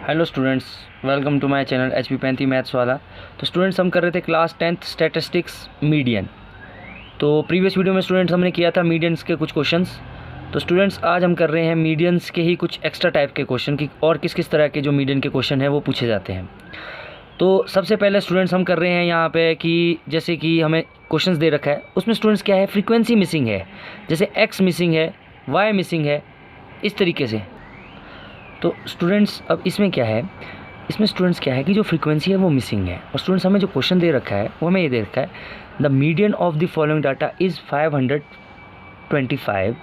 Hello students, welcome to my channel HP 35 maths वाला। तो students, हम कर रहे थे क्लास 10th स्टैटिस्टिक्स मीडियन। तो प्रीवियस वीडियो में स्टूडेंट्स हमने किया था मीडियंस के कुछ क्वेश्चंस। तो स्टूडेंट्स, आज हम कर रहे हैं मीडियंस के ही कुछ एक्स्ट्रा टाइप के क्वेश्चन की और किस किस तरह के जो मीडियन के क्वेश्चन हैं वो पूछे जाते हैं। तो सबसे पहले स्टूडेंट्स हम कर रहे हैं यहाँ पे कि जैसे कि हमें क्वेश्चंस दे रखा है, उसमें स्टूडेंट्स क्या है, फ्रीक्वेंसी मिसिंग है, जैसे एक्स मिसिंग है, वाई मिसिंग है, इस तरीके से। तो स्टूडेंट्स अब इसमें क्या है, इसमें स्टूडेंट्स क्या है कि जो फ्रीक्वेंसी है वो मिसिंग है। और स्टूडेंट्स हमें जो क्वेश्चन दे रखा है वो हमें ये दे रखा है, the median of the following data is 525,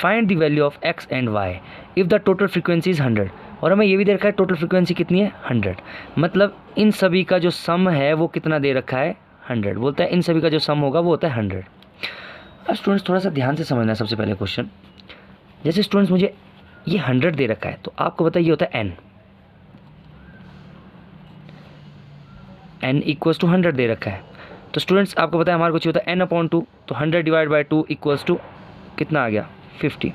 find the value of x and why if the total frequency is 100। और हमें ये भी दे रखा है टोटल फ्रीक्वेंसी कितनी है, 100। मतलब इन सभी का जो सम है वो कितना दे रखा है, 100। बोलता है इन सभी का जो सम होगा वो होता है 100। अब स्टूडेंट्स थोड़ा सा ध्यान से समझना है सबसे पहले क्वेश्चन। जैसे स्टूडेंट्स मुझे ये 100 दे रखा है, तो आपको पता है ये होता है n इक्वल्स टू 100 दे रखा है। तो स्टूडेंट्स आपको पता है हमारे को चाहिए होता है n/2, तो 100 डिवाइड बाई 2 इक्वल्स टू कितना आ गया, 50।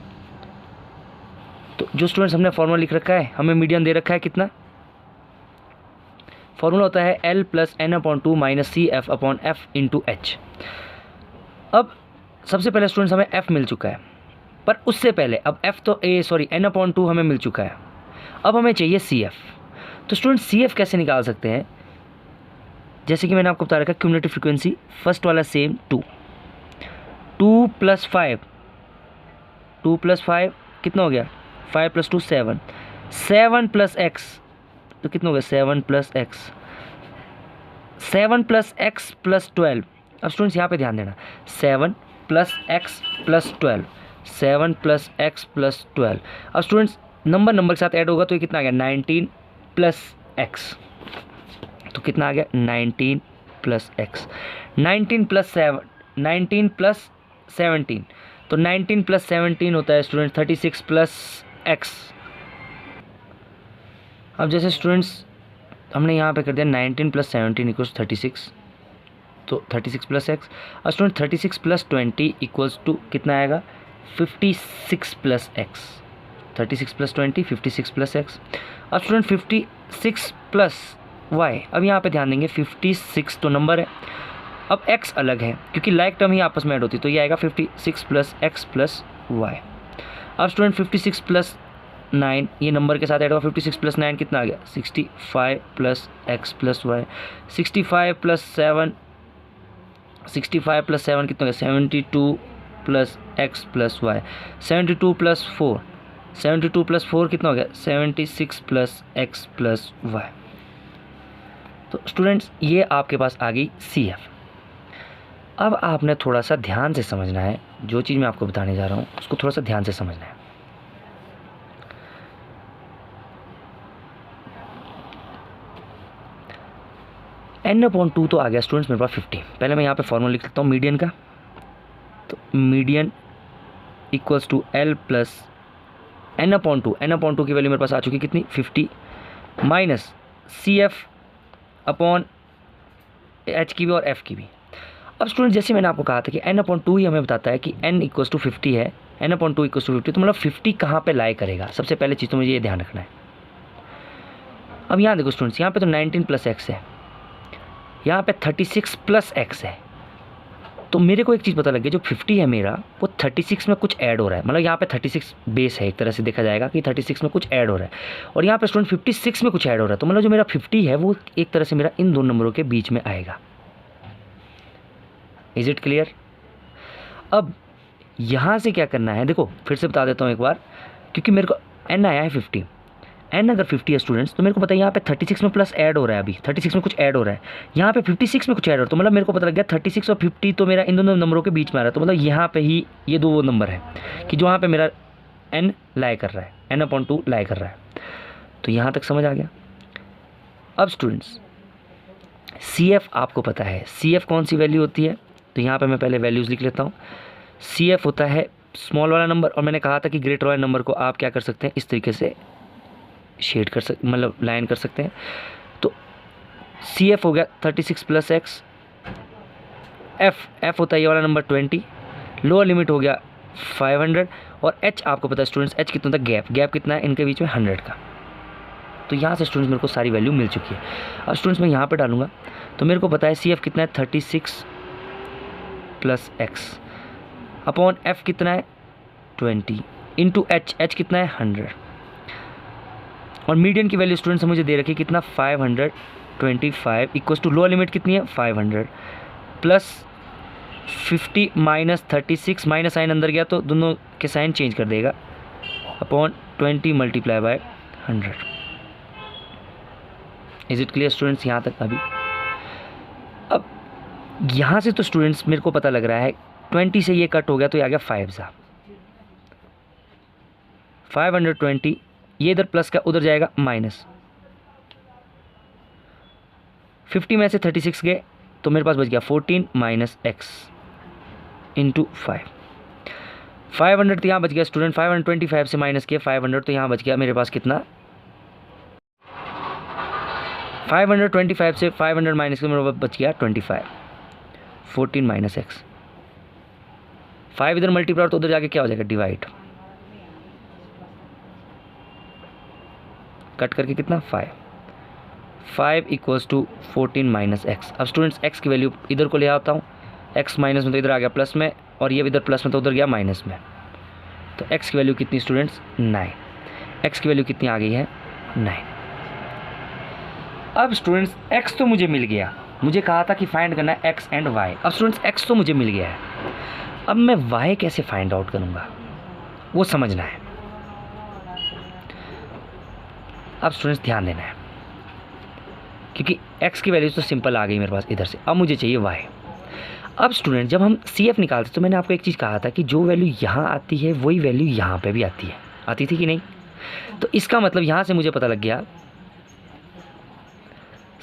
तो जो स्टूडेंट्स हमने फॉर्मूला लिख रखा है, हमें मीडियन दे रखा है कितना, फॉर्मूला होता है L + n/2 - CF/F × H। अब सबसे पहले स्टूडेंट्स हमें F मिल चुका है, पर उससे पहले अब n/2 हमें मिल चुका है। अब हमें चाहिए CF। तो स्टूडेंट CF कैसे निकाल सकते हैं, जैसे कि मैंने आपको बता रखा है क्यूमुलेटिव फ्रीक्वेंसी, फर्स्ट वाला सेम 2 + 5, 2 + 5 कितना हो गया, 5 + 2 7, 7 + x तो कितना हो गया, 7 + x, 7 + x + 12। अब स्टूडेंट्स यहाँ पे ध्यान देना, 7 + x + 12, 7 + x + 12। अब स्टूडेंट्स नंबर के साथ ऐड होगा तो ये कितना आ गया, 19 + x। तो कितना आ गया, 19 + x, 19 + 7, 19 + 17, तो 19 + 17 होता है स्टूडेंट 36 + x। अब जैसे स्टूडेंट्स हमने यहाँ पे कर दिया 19 + 17 = 36, तो 36 + x। अब स्टूडेंट 36 + 20 = कितना आएगा, 56 + x, 36 + 20 56 + x। अब स्टूडेंट 56 + y, अब यहाँ पे ध्यान देंगे 56 तो नंबर है, अब x अलग है क्योंकि लाइक टर्म ही आपस में ऐड होती है, तो ये आएगा 56 + x + y। अब स्टूडेंट 56 + 9 ये नंबर के साथ ऐड होगा, 56 + 9 कितना आ गया, 65 + x + y, 65 + 7, 65 + 7 कितना हो गया, 72 + x + y, 72 + 4, 72 + 4 कितना हो गया, 76 + x + y। तो स्टूडेंट्स ये आपके पास आ गई CF। अब आपने थोड़ा सा ध्यान से समझना है, जो चीज़ मैं आपको बताने जा रहा हूँ उसको थोड़ा सा ध्यान से समझना है। n/2 तो आ गया स्टूडेंट्स मेरे पास 50। पहले मैं यहाँ पे फॉर्मूला लिख लेता हूँ मीडियन का। तो median equals to L + n/2, n/2 की वैल्यू मेरे पास आ चुकी कितनी, 50 माइनस CF/H की भी और F की भी। अब स्टूडेंट जैसे मैंने आपको कहा था कि n/2 ही हमें बताता है कि n = 50 है, n/2 = 50, तो मतलब 50 कहाँ पे लाई करेगा, सबसे पहले चीज़ तो मुझे ये ध्यान रखना है। अब यहाँ देखो स्टूडेंट्स, यहाँ पे तो 19 + x है, यहाँ पे 36 + x है, तो मेरे को एक चीज़ पता लग गई, जो 50 है मेरा वो 36 में कुछ ऐड हो रहा है, मतलब यहाँ पे 36 बेस है, एक तरह से देखा जाएगा कि 36 में कुछ ऐड हो रहा है, और यहाँ पे स्टूडेंट 56 में कुछ ऐड हो रहा है, तो मतलब जो मेरा 50 है वो एक तरह से मेरा इन दो नंबरों के बीच में आएगा। Is it clear. अब यहाँ से क्या करना है, देखो फिर से बता देता हूँ एक बार, क्योंकि मेरे को n आया है 50, n अगर 50 है स्टूडेंट्स, तो मेरे को पता है यहाँ पे 36 में प्लस ऐड हो रहा है, अभी 36 में कुछ ऐड हो रहा है, यहाँ पे 56 में कुछ ऐड हो रहा है, तो मतलब मेरे को पता लग गया 36 और 50 तो मेरा इन दोनों नंबरों के बीच में आ रहा है, तो मतलब यहाँ पे ही ये दो वो नंबर है कि जो यहाँ पे मेरा n लाई कर रहा है, n/2 लाई कर रहा है। तो यहाँ तक समझ आ गया। अब स्टूडेंट्स CF आपको पता है, CF कौन सी वैल्यू होती है, तो यहाँ पर मैं पहले वैल्यूज़ लिख लेता हूँ। CF होता है स्मॉल वाला नंबर, और मैंने कहा था कि ग्रेटर वाले नंबर को आप क्या कर सकते हैं, इस तरीके से शेड कर सकते, मतलब लाइन कर सकते हैं। तो CF हो गया 36 + x, F होता है ये वाला नंबर 20, लोअर लिमिट हो गया 500, और H आपको पता है स्टूडेंट्स, H कितना था, गैप कितना है इनके बीच में, 100 का। तो यहाँ से स्टूडेंट्स मेरे को सारी वैल्यू मिल चुकी है। अब स्टूडेंट्स मैं यहाँ पे डालूंगा तो मेरे को पता है सी एफ कितना है 36 प्लस एक्स अपॉन एफ कितना है 20 इंटू एच, एच कितना है 100 और मीडियन की वैल्यू स्टूडेंट्स मुझे दे रखी है कितना 525 इक्वल टू लोअर लिमिट कितनी है 500 प्लस 50 माइनस 36 माइनस साइन अंदर गया तो दोनों के साइन चेंज कर देगा upon 20 multiply by 100। Is it clear students यहाँ तक? अभी अब यहाँ से तो स्टूडेंट्स मेरे को पता लग रहा है 20 से ये कट हो गया तो ये आ गया 5 सा 520, ये इधर प्लस का उधर जाएगा माइनस 50 में से 36 गए तो मेरे पास बच गया 14 माइनस एक्स इंटू 500 तो यहाँ बच गया स्टूडेंट 525 से माइनस किया 500 तो यहाँ बच गया मेरे पास कितना 525 से 500 माइनस किया मेरे पास बच गया 25 14 माइनस एक्स 5 इधर मल्टीप्लाई तो उधर जाके क्या हो जाएगा डिवाइड कट करके कितना 5 इक्वल्स टू 14 माइनस एक्स। अब स्टूडेंट्स एक्स की वैल्यू इधर को ले आता हूँ, एक्स माइनस में तो इधर आ गया प्लस में और ये इधर प्लस में तो उधर गया माइनस में, तो एक्स की वैल्यू कितनी स्टूडेंट्स 9। एक्स की वैल्यू कितनी आ गई है 9। अब स्टूडेंट्स एक्स तो मुझे मिल गया, मुझे कहा था कि फाइंड करना है एक्स एंड वाई। अब स्टूडेंट्स एक्स तो मुझे मिल गया है, अब मैं वाई कैसे फाइंड आउट करूँगा वो समझना है। अब स्टूडेंट्स ध्यान देना है क्योंकि x की वैल्यू तो सिंपल आ गई मेरे पास इधर से, अब मुझे चाहिए y। अब स्टूडेंट जब हम सी एफ निकालते तो मैंने आपको एक चीज़ कहा था कि जो वैल्यू यहाँ आती है वही वैल्यू यहाँ पे भी आती है, आती थी कि नहीं? तो इसका मतलब यहाँ से मुझे पता लग गया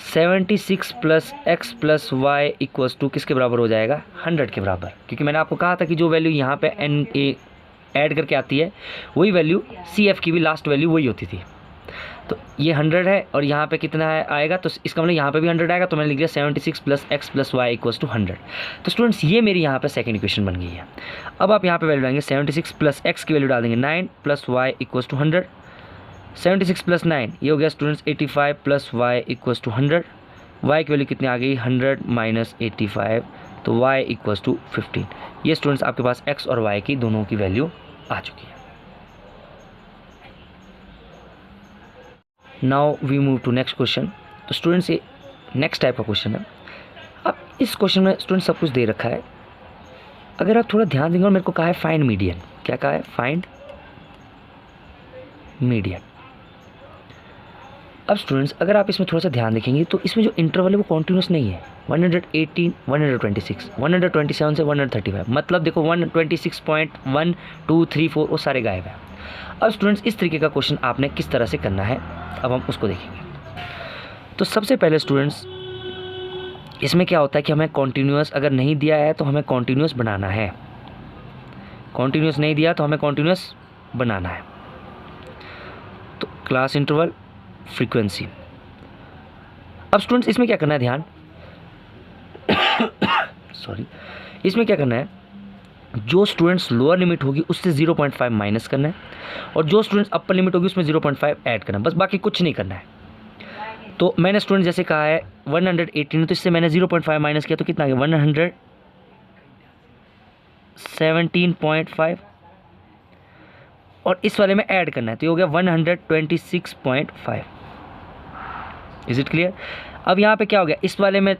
76 plus x plus y equals to किसके बराबर हो जाएगा 100 के बराबर, क्योंकि मैंने आपको कहा था कि जो वैल्यू यहाँ पे एन ए ऐड करके आती है वही वैल्यू सी एफ की भी लास्ट वैल्यू वही होती थी। तो ये 100 है और यहाँ पे कितना है आएगा, तो इसका मतलब यहाँ पे भी 100 आएगा, तो मैंने लिख दिया 76 plus x plus y equals to 100। तो स्टूडेंट्स ये मेरी यहाँ पे सेकंड इक्वेशन बन गई है। अब आप यहाँ पे वैल्यू डालेंगे 76 प्लस एक्स की वैल्यू डाल देंगे 9 plus y equals to 100। 76 plus 9 ये हो गया students 85 plus y equals to 100। Y की वैल्यू कितनी आ गई 100 माइनस 85, तो वाई इक्वल्स टू 15। ये स्टूडेंट्स आपके पास एक्स और वाई की दोनों की वैल्यू आ चुकी है। Now we move to next question. तो स्टूडेंट्स ये नेक्स्ट टाइप का क्वेश्चन है। अब इस क्वेश्चन में स्टूडेंट सब कुछ दे रखा है, अगर आप थोड़ा ध्यान देंगे और मेरे को कहा है फाइंड मीडियन, क्या कहा है फाइंड मीडियन। अब स्टूडेंट्स अगर आप इसमें थोड़ा सा ध्यान देखेंगे तो इसमें जो इंटरवल है वो कॉन्टिन्यूस नहीं है। 118, 126, 127 से 135, मतलब देखो 126.1 2 3 4 वो सारे गायब हैं। अब स्टूडेंट्स इस तरीके का क्वेश्चन आपने किस तरह से करना है, अब हम उसको देखेंगे। तो सबसे पहले स्टूडेंट्स इसमें क्या होता है कि हमें कॉन्टिन्यूस अगर नहीं दिया है तो हमें कॉन्टिन्यूस बनाना है, कॉन्टिन्यूस नहीं दिया तो हमें कॉन्टिन्यूस बनाना है। तो क्लास इंटरवल फ्रीक्वेंसी। अब स्टूडेंट्स इसमें क्या करना है, ध्यान सॉरी, इसमें क्या करना है, जो स्टूडेंट्स लोअर लिमिट होगी उससे 0.5 माइनस करना है और जो स्टूडेंट्स अपर लिमिट होगी उसमें 0.5 ऐड करना है, बस बाकी कुछ नहीं करना है। तो मैंने स्टूडेंट जैसे कहा है 118 तो इससे मैंने 0.5 माइनस किया तो कितना आ गया 117.5 और इस वाले में ऐड करना है तो ये हो गया 126.5। Is it clear? अब यहाँ पे क्या हो गया, इस वाले में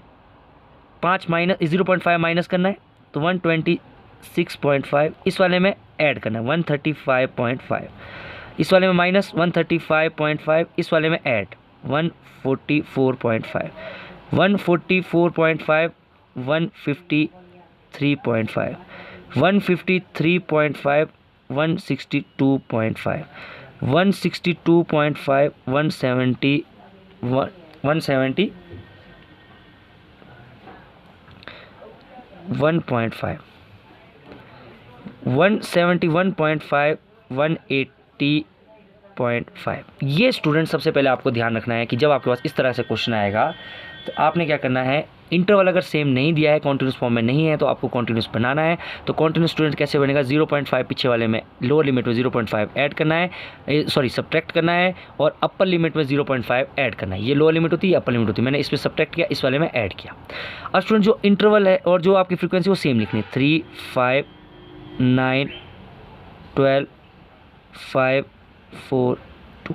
0.5 माइनस करना है तो 126.5, इस वाले में ऐड करना है 135.5, इस वाले में माइनस 135.5, इस वाले में ऐड 144.5, 144.5, 153.5, 153.5, 162.5, 162.5, 170, 170, 1.5, 171.5, 180.5। ये स्टूडेंट सबसे पहले आपको ध्यान रखना है कि जब आपके पास इस तरह से क्वेश्चन आएगा तो आपने क्या करना है, इंटरवल अगर सेम नहीं दिया है, कॉन्टिन्यूस फॉर्म में नहीं है, तो आपको कॉन्टिन्यूस बनाना है। तो कॉन्टिन्यूस स्टूडेंट कैसे बनेगा, 0.5 पीछे वाले में लोअर लिमिट में 0.5 ऐड करना है, सॉरी सब्ट्रैक्ट करना है, और अपर लिमिट में 0.5 ऐड करना है। ये लोअर लिमिट होती है, अपर लिमिट होती है, मैंने इस पर सब्ट्रैक्ट किया, इस वाले में ऐड किया। अब स्टूडेंट जो इंटरवल है और जो आपकी फ्रीक्वेंसी वो सेम लिखनी है, 3, 5, 9, 12, 5, 4, 2।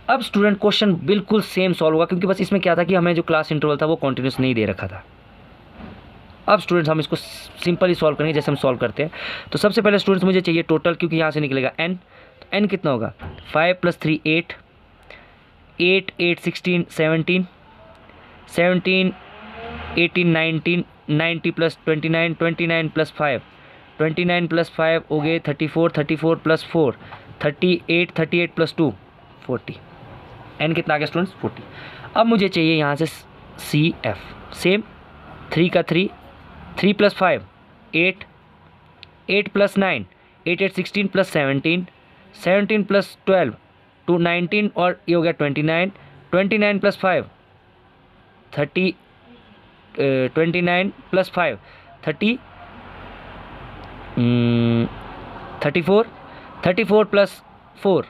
अब स्टूडेंट क्वेश्चन बिल्कुल सेम सॉल्व होगा, क्योंकि बस इसमें क्या था कि हमें जो क्लास इंटरवल था वो कॉन्टिन्यूस नहीं दे रखा था। अब स्टूडेंट्स हम इसको सिंपली सॉल्व करेंगे जैसे हम सॉल्व करते हैं। तो सबसे पहले स्टूडेंट्स मुझे चाहिए टोटल, क्योंकि यहाँ से निकलेगा n। तो n कितना होगा, 5 + 3 8, 8 8 16 17, 17 18 19, 90 + 29, 29 + 5, 29 + 5 हो गए 34, 34 + 4 38, 38 + 2 40। n कितना आ गया स्टूडेंट्स, 40। अब मुझे चाहिए यहाँ से CF, सेम 3 का 3, 3 + 5 8, 8 + 9 8 8 16 + 17, 17 + 12 to 19, और ये हो गया 29, 29 + 5 30, 29 + 5 30, 34, 34 + 4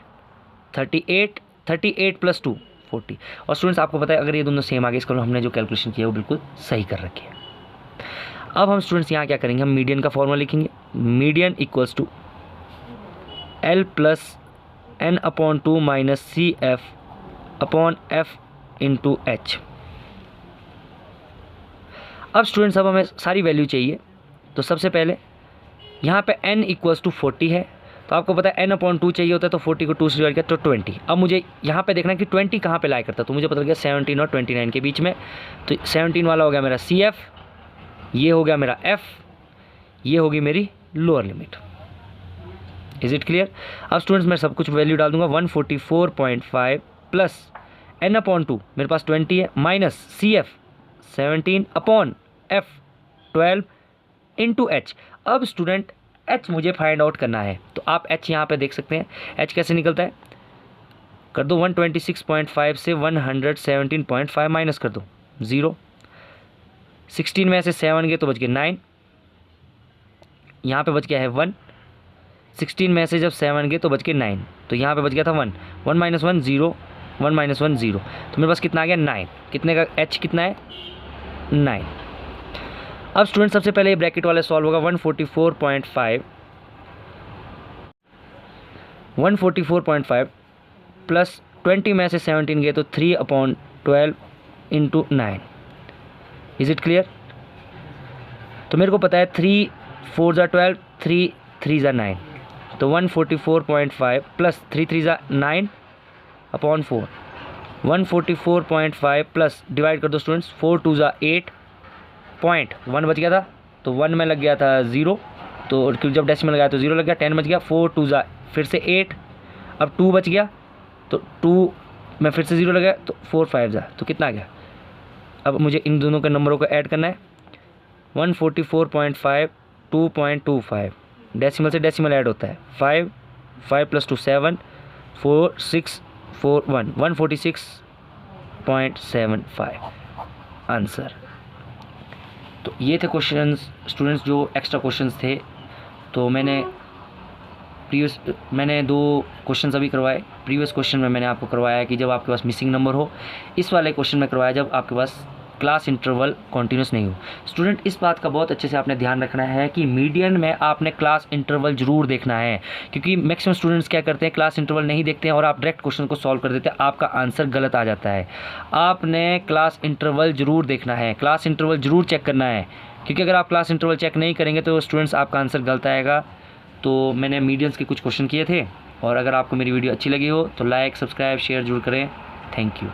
38, 38 + 2 40। और स्टूडेंट्स आपको पता है अगर ये दोनों सेम आ गए, इसको हमने जो कैलकुलेशन किया है वो बिल्कुल सही कर रखी है। अब हम स्टूडेंट्स यहाँ क्या करेंगे, हम मीडियन का फॉर्मूला लिखेंगे। Median equals to L + n/2 - CF/f × h। अब स्टूडेंट्स अब हमें सारी वैल्यू चाहिए। तो सबसे पहले यहाँ पे n इक्वल्स टू 40 है, तो आपको पता है n/2 चाहिए होता है, तो 40 को 2 से डिवाइड किया तो 20। अब मुझे यहाँ पे देखना है कि 20 कहाँ पे लाई करता है, तो मुझे पता लग गया 17 और 29 के बीच में। तो 17 वाला हो गया मेरा CF, ये हो गया मेरा F, ये होगी मेरी lower limit. Is it clear. अब स्टूडेंट्स मैं सब कुछ वैल्यू डाल दूंगा, 144.5 प्लस n/2 मेरे पास 20 है, minus CF 17/F 12 into H। अब स्टूडेंट H मुझे फाइंड आउट करना है, तो आप H यहाँ पे देख सकते हैं। H कैसे निकलता है, कर दो 126.5 से 117.5 माइनस कर दो 0, 16 में से 7 गए तो बच गए 9, यहाँ पे बच गया है 1, 16 में से जब 7 गए तो बच के 9, तो यहाँ पे बच गया था 1, 1 - 1 0, 1 - 1 0, तो मेरे पास कितना आ गया 9। कितने का H कितना है 9। अब स्टूडेंट सबसे पहले ये ब्रैकेट वाला सॉल्व होगा, 144.5 प्लस 20 में से 17 गए तो 3/12 इंटू 9। Is it clear. तो मेरे को पता है 3 4 = 12, 3 3 = 9, तो 144.5 प्लस 3 3 = 9/4, 144.5 प्लस डिवाइड कर दो स्टूडेंट्स, 4 2 = 8, पॉइंट 1 बच गया था, तो 1 में लग गया था 0, तो जब डेसिमल लगाया तो 0 लग गया, 10 बच गया, 4 2 = फिर से 8, अब 2 बच गया, तो 2 में फिर से 0 लगा, तो 4 5 = तो कितना आ गया। अब मुझे इन दोनों के नंबरों को ऐड करना है, 144.5 2.25, डेसिमल से डेसिमल ऐड होता है, 5 5 + 2 7 4 6 4 1 146.75 आंसर। तो ये थे क्वेश्चंस स्टूडेंट्स जो एक्स्ट्रा क्वेश्चंस थे। तो मैंने 2 क्वेश्चंस अभी करवाए। प्रीवियस क्वेश्चन में मैंने आपको करवाया कि जब आपके पास मिसिंग नंबर हो, इस वाले क्वेश्चन में करवाया जब आपके पास क्लास इंटरवल कॉन्टिन्यूस नहीं हो। स्टूडेंट इस बात का बहुत अच्छे से आपने ध्यान रखना है कि मीडियन में आपने क्लास इंटरवल जरूर देखना है, क्योंकि मैक्सिमम स्टूडेंट्स क्या करते हैं, क्लास इंटरवल नहीं देखते हैं और आप डायरेक्ट क्वेश्चन को सॉल्व कर देते हैं, आपका आंसर गलत आ जाता है। आपने क्लास इंटरवल जरूर देखना है, क्लास इंटरवल जरूर चेक करना है, क्योंकि अगर आप क्लास इंटरवल चेक नहीं करेंगे तो स्टूडेंट्स आपका आंसर गलत आएगा। तो मैंने मीडियंस के कुछ क्वेश्चन किए थे, और अगर आपको मेरी वीडियो अच्छी लगी हो तो लाइक सब्सक्राइब शेयर जरूर करें। Thank you.